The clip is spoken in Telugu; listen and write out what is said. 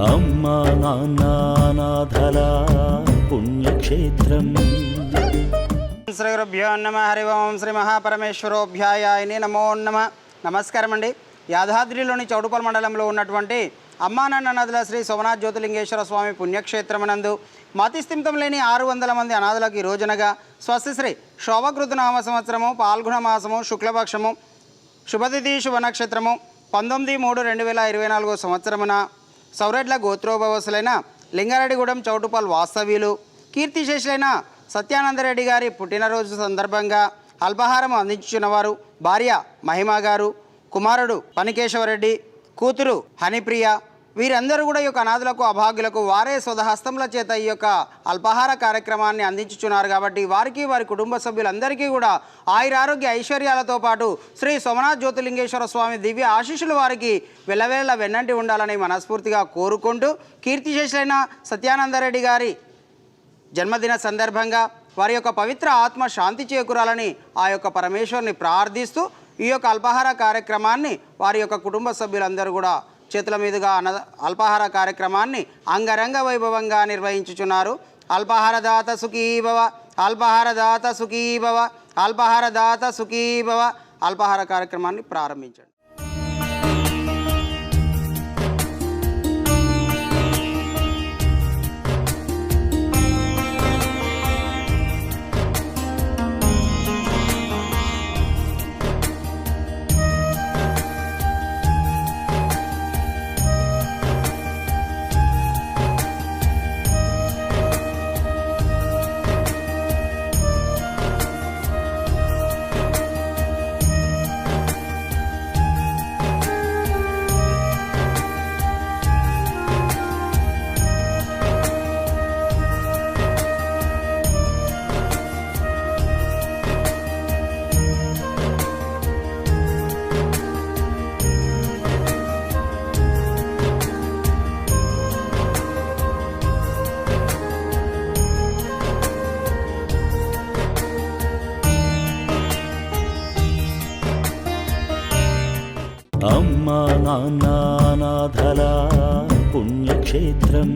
అమ్మా నాన్న అనాథల పుణ్యక్షేత్రం. శ్రీ గురుభ్యో నమ. హరి ఓం. శ్రీ మహాపరమేశ్వరోభ్యాయాయని నమో నమ. నమస్కారం అండి. యాదాద్రిలోని చౌటుపల్ మండలంలో ఉన్నటువంటి అమ్మా నాన్న అనాథల శ్రీ సోమనాథ్ జ్యోతిలింగేశ్వర స్వామి పుణ్యక్షేత్రమనందు మతిస్థిమితం లేని 600 మంది అనాథలకు ఈ రోజునగా స్వస్తిశ్రీ శోభకృతనామ సంవత్సరము పాల్గొన మాసము శుక్లపక్షము శుభతిథి శుభ నక్షత్రము 19/3/2024 సంవత్సరమున సౌరెడ్ల గోత్రోభవసులైన లింగారెడ్డిగూడెం చౌటుపల్ వాస్తవ్యులు కీర్తిశేషులైన సత్యానందరెడ్డి గారి పుట్టినరోజు సందర్భంగా అల్పాహారం అందించుచున్నవారు భార్య మహిమా గారు, కుమారుడు పనికేశవరెడ్డి, కూతురు హనిప్రియ. వీరందరూ కూడా ఈ యొక్క అనాథులకు అభాగ్యులకు వారే స్వదహస్తముల చేత ఈ యొక్క అల్పాహార కార్యక్రమాన్ని అందించుచున్నారు. కాబట్టి వారికి వారి కుటుంబ సభ్యులందరికీ కూడా ఆయురారోగ్య ఐశ్వర్యాలతో పాటు శ్రీ సోమనాథ్ జ్యోతిలింగేశ్వర స్వామి దివ్య ఆశీస్సులు వారికి వెల్లవేళ వెన్నంటి ఉండాలని మనస్ఫూర్తిగా కోరుకుంటూ కీర్తిశేషులైన సత్యానందరెడ్డి గారి జన్మదిన సందర్భంగా వారి యొక్క పవిత్ర ఆత్మ శాంతి చేకూరాలని ఆ యొక్క పరమేశ్వరుని ప్రార్థిస్తూ ఈ యొక్క అల్పాహార కార్యక్రమాన్ని వారి యొక్క కుటుంబ సభ్యులందరూ కూడా చేతుల మీదుగా అల్పాహార కార్యక్రమాన్ని అంగరంగ వైభవంగా నిర్వహించుచున్నారు. అల్పాహారదాత సుఖీభవ, అల్పాహారదాత సుఖీభవ, అల్పాహారదాత సుఖీభవ. అల్పాహార కార్యక్రమాన్ని ప్రారంభించండి. అమ్మా నాన్న అనాథల పుణ్యక్షేత్రం.